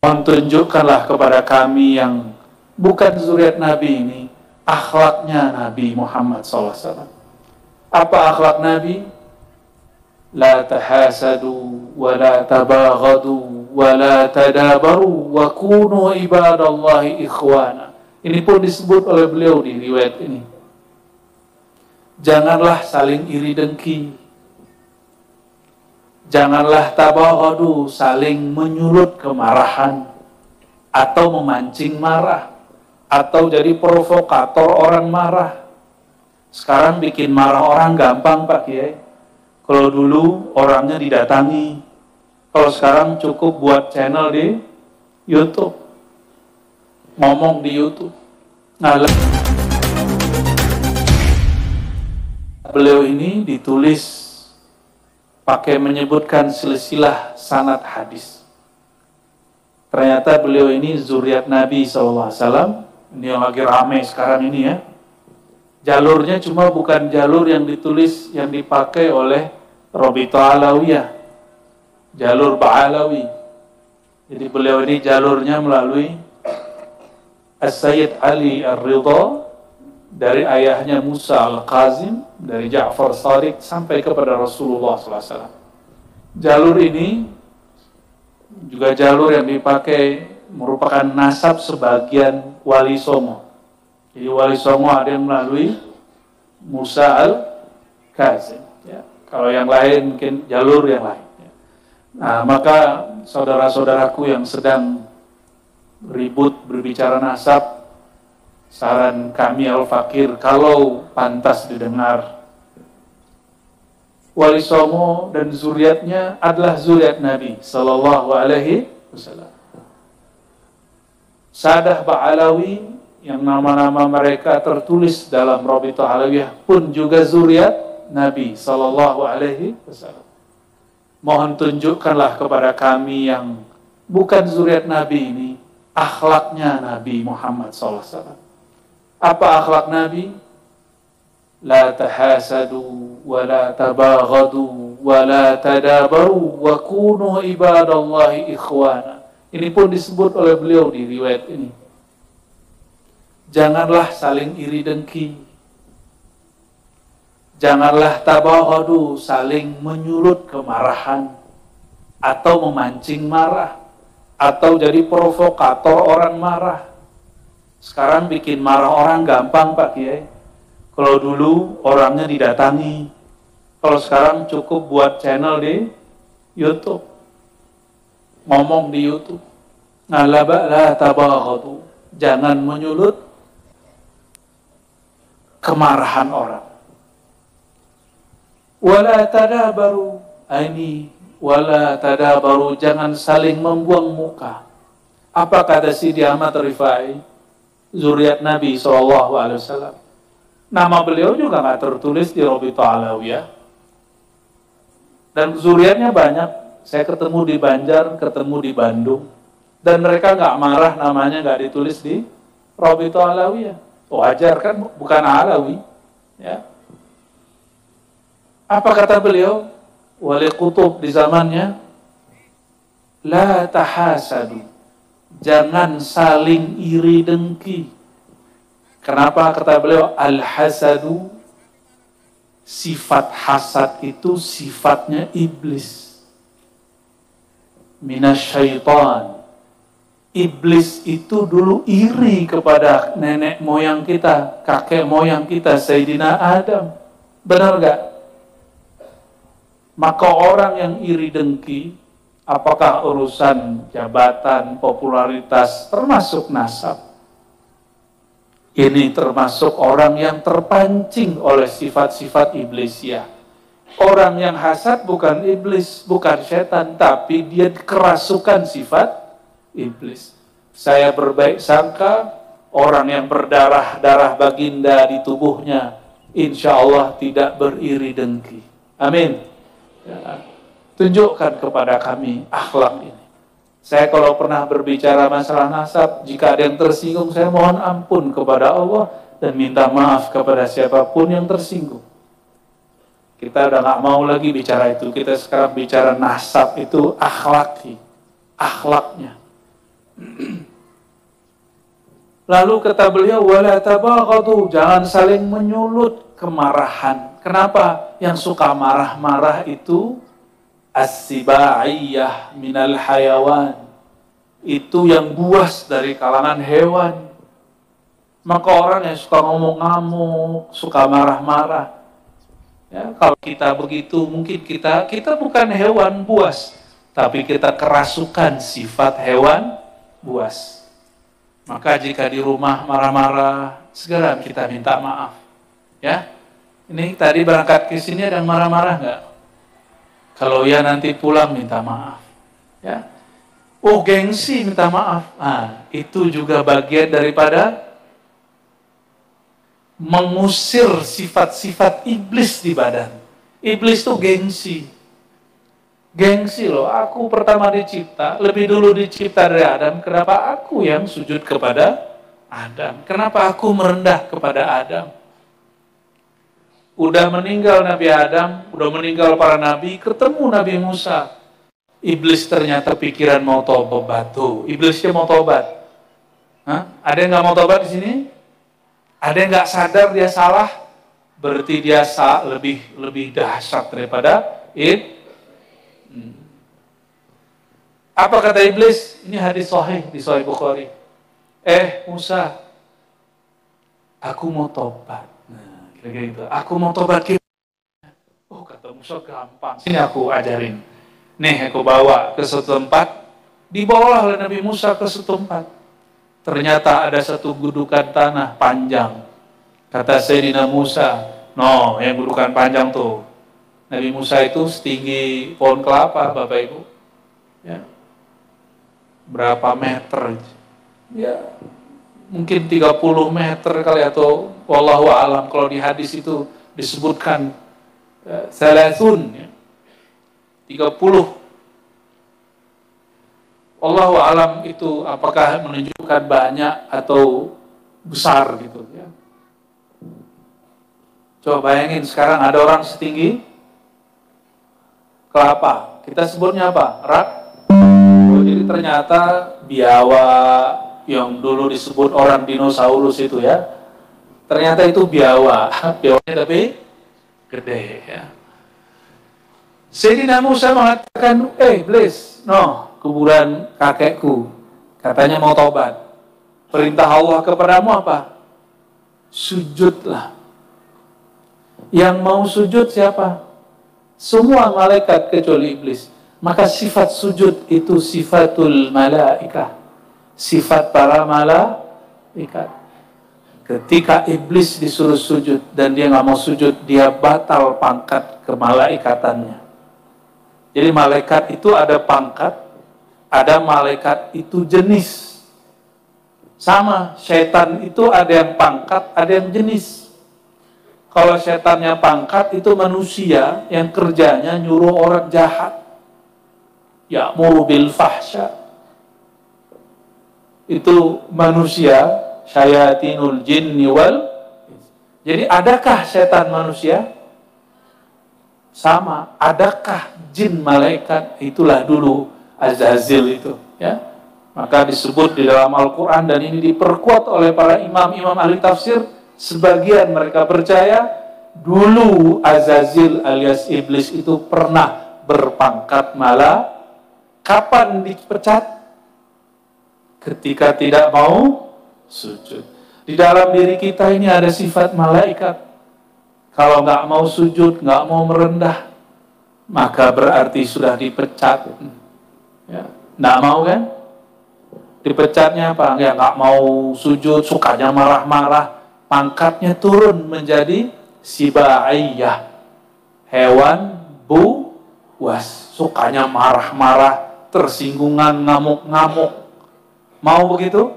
Tunjukkanlah kepada kami yang bukan zuriat Nabi ini, akhlaknya Nabi Muhammad SAW. Apa akhlak Nabi? La tahasadu, wa la tabaghadu, wa la tadabaru, wa kunu ibadallahi ikhwana. Ini pun disebut oleh beliau di riwayat ini. Janganlah saling iri dengki. Janganlah tabaghadu, saling menyulut kemarahan atau memancing marah atau jadi provokator orang marah. Sekarang bikin marah orang gampang Pak Kiai. Kalau dulu orangnya didatangi. Kalau sekarang cukup buat channel di YouTube. Ngomong di YouTube. Beliau ini ditulis pakai menyebutkan silsilah sanad hadis. Ternyata beliau ini zuriat Nabi SAW. Ini yang lagi ramai sekarang ini ya. Jalurnya cuma bukan jalur yang ditulis, yang dipakai oleh Rabithah Alawiyah. Jalur Ba'alawi. Jadi beliau ini jalurnya melalui As-Sayyid Ali Ar-Ridha, dari ayahnya Musa Al-Qazim, dari Ja'far Shadiq sampai kepada Rasulullah SAW. Jalur ini juga jalur yang dipakai merupakan nasab sebagian Wali Songo. Jadi Wali Songo ada yang melalui Musa Al-Qazim. Ya. Kalau yang lain mungkin jalur yang lain. Ya. Nah, maka saudara-saudaraku yang sedang ribut berbicara nasab, saran kami Al-Fakir, kalau pantas didengar, Wali Songo dan zuriatnya adalah zuriat Nabi Sallallahu Alaihi Wasallam. Sadah Ba'alawi yang nama-nama mereka tertulis dalam Rabithah Alawiyah pun juga zuriat Nabi Sallallahu Alaihi Wasallam. Mohon tunjukkanlah kepada kami yang bukan zuriat Nabi ini, akhlaknya Nabi Muhammad SAW. Apa akhlak Nabi? La tahasadu, wa la tabaghadu, wa la tadabaru, wa kunu ibadallahi ikhwana. Ini pun disebut oleh beliau di riwayat ini. Janganlah saling iri dengki. Janganlah tabaghadu, saling menyulut kemarahan atau memancing marah atau jadi provokator orang marah. Sekarang bikin marah orang gampang Pak Kiai. Kalau dulu orangnya didatangi. Kalau sekarang cukup buat channel di YouTube. Ngomong di YouTube. La tabaghadu, jangan menyulut kemarahan orang. Wala tadabaru, ini wala tadabaru, jangan saling membuang muka. Apa kata Sidi Ahmad Rifai, zuriat Nabi SAW? Nama beliau juga nggak tertulis di Rabithah Alawiyah. Dan zuriatnya banyak. Saya ketemu di Banjar, ketemu di Bandung, dan mereka nggak marah namanya nggak ditulis di Rabithah Alawiyah. Wajar kan, bukan Alawi. Ya. Apa kata beliau? Wali Qutub di zamannya, la tahasadu, jangan saling iri dengki. Kenapa kata beliau? Al-hasadu, sifat hasad itu sifatnya iblis. Minasyaitan. Iblis itu dulu iri kepada nenek moyang kita, kakek moyang kita, Sayyidina Adam. Benar gak? Maka orang yang iri dengki, apakah urusan jabatan, popularitas, termasuk nasab, ini termasuk orang yang terpancing oleh sifat-sifat iblisiah. Orang yang hasad bukan iblis, bukan setan, tapi dia kerasukan sifat iblis. Saya berbaik sangka, orang yang berdarah-darah baginda di tubuhnya, insya Allah tidak beriri dengki. Amin. Ya. Tunjukkan kepada kami akhlak ini. Saya kalau pernah berbicara masalah nasab, jika ada yang tersinggung, saya mohon ampun kepada Allah dan minta maaf kepada siapapun yang tersinggung. Kita udah gak mau lagi bicara itu. Kita sekarang bicara nasab itu akhlaki, akhlaknya. Lalu kata beliau, wala tabaghadu, jangan saling menyulut kemarahan. Kenapa? Yang suka marah-marah itu as-sibaiyah minal hayawan. Itu yang buas dari kalangan hewan. Maka orang yang suka ngomong ngamuk, suka marah-marah. Ya, kalau kita begitu, mungkin kita bukan hewan buas, tapi kita kerasukan sifat hewan buas. Maka jika di rumah marah-marah, segera kita minta maaf. Ya, ini tadi berangkat ke sini ada yang marah-marah nggak? Kalau ya nanti pulang minta maaf. Ya, oh gengsi minta maaf. Nah, itu juga bagian daripada mengusir sifat-sifat iblis di badan. Iblis itu gengsi. Gengsi loh, aku pertama dicipta, lebih dulu dicipta dari Adam, kenapa aku yang sujud kepada Adam? Kenapa aku merendah kepada Adam? Udah meninggal Nabi Adam, udah meninggal para nabi, ketemu Nabi Musa. Iblis ternyata pikiran mau tobat tuh. Iblisnya mau tobat. Hah? Ada yang nggak mau tobat di sini? Ada yang nggak sadar dia salah? Berarti dia lebih dahsyat daripada Apa kata iblis? Ini hadis sahih di Sahih Bukhari. Musa, aku mau tobat. Nah, kira-kira gitu. Aku mau tobat. Oh, kata Musa gampang. Sini aku ajarin. Nih, aku bawa ke suatu tempat. Dibawalah oleh Nabi Musa ke suatu tempat. Ternyata ada satu gudukan tanah panjang. Kata Sayyidina Musa, no, yang gudukan panjang tuh. Nabi Musa itu setinggi pohon kelapa, Bapak Ibu. Ya. Berapa meter? Ya, mungkin 30 meter kali, atau wallahu a'lam, kalau di hadis itu disebutkan salasun, ya, 30. Wallahu a'lam itu apakah menunjukkan banyak atau besar gitu ya. Coba bayangin sekarang ada orang setinggi kelapa, kita sebutnya apa? Rak. Jadi ternyata biawa yang dulu disebut orang dinosaurus itu ya, ternyata itu biawa, biawanya tapi gede ya. Sayyidina Musa mengatakan, iblis, no, kuburan kakekku, katanya mau tobat. Perintah Allah kepadamu apa? Sujudlah. Yang mau sujud siapa? Semua malaikat kecuali iblis. Maka sifat sujud itu sifatul malaikah, sifat para malaikat. Ketika iblis disuruh sujud dan dia nggak mau sujud, dia batal pangkat kemalaikatannya. Jadi malaikat itu ada pangkat, ada malaikat itu jenis. Sama, syaitan itu ada yang pangkat, ada yang jenis. Kalau syaitannya pangkat itu manusia yang kerjanya nyuruh orang jahat. Ya'muru bil fahsya. Itu manusia, syayatinul jinni wal. Jadi adakah setan manusia? Sama. Adakah jin malaikat? Itulah dulu Azazil itu, ya. Maka disebut di dalam Al-Quran, dan ini diperkuat oleh para imam-imam ahli tafsir. Sebagian mereka percaya dulu Azazil alias iblis itu pernah berpangkat malaikat. Kapan dipecat? Ketika tidak mau sujud. Di dalam diri kita ini ada sifat malaikat. Kalau nggak mau sujud, nggak mau merendah, maka berarti sudah dipecat. Ya, nggak mau kan? Dipecatnya apa? Ya, nggak mau sujud, sukanya marah-marah, pangkatnya turun menjadi sibaiyah, hewan buas, sukanya marah-marah, tersinggungan, ngamuk-ngamuk. Mau begitu?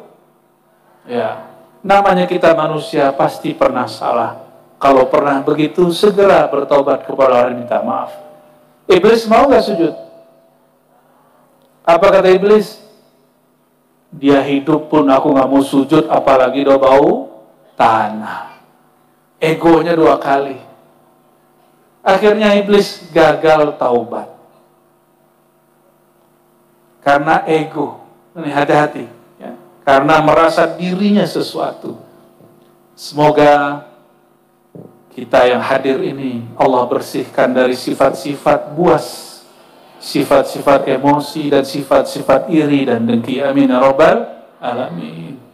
Ya, namanya kita manusia pasti pernah salah. Kalau pernah begitu, segera bertobat kepada Allah, minta maaf. Iblis mau gak sujud? Apa kata iblis? Dia hidup pun aku gak mau sujud, apalagi do bau tanah. Egonya 2 kali. Akhirnya iblis gagal taubat. Karena ego. Ini hati-hati, ya. Karena merasa dirinya sesuatu. Semoga kita yang hadir ini Allah bersihkan dari sifat-sifat buas, sifat-sifat emosi dan sifat-sifat iri dan dengki. Amin ya rabbal alamin.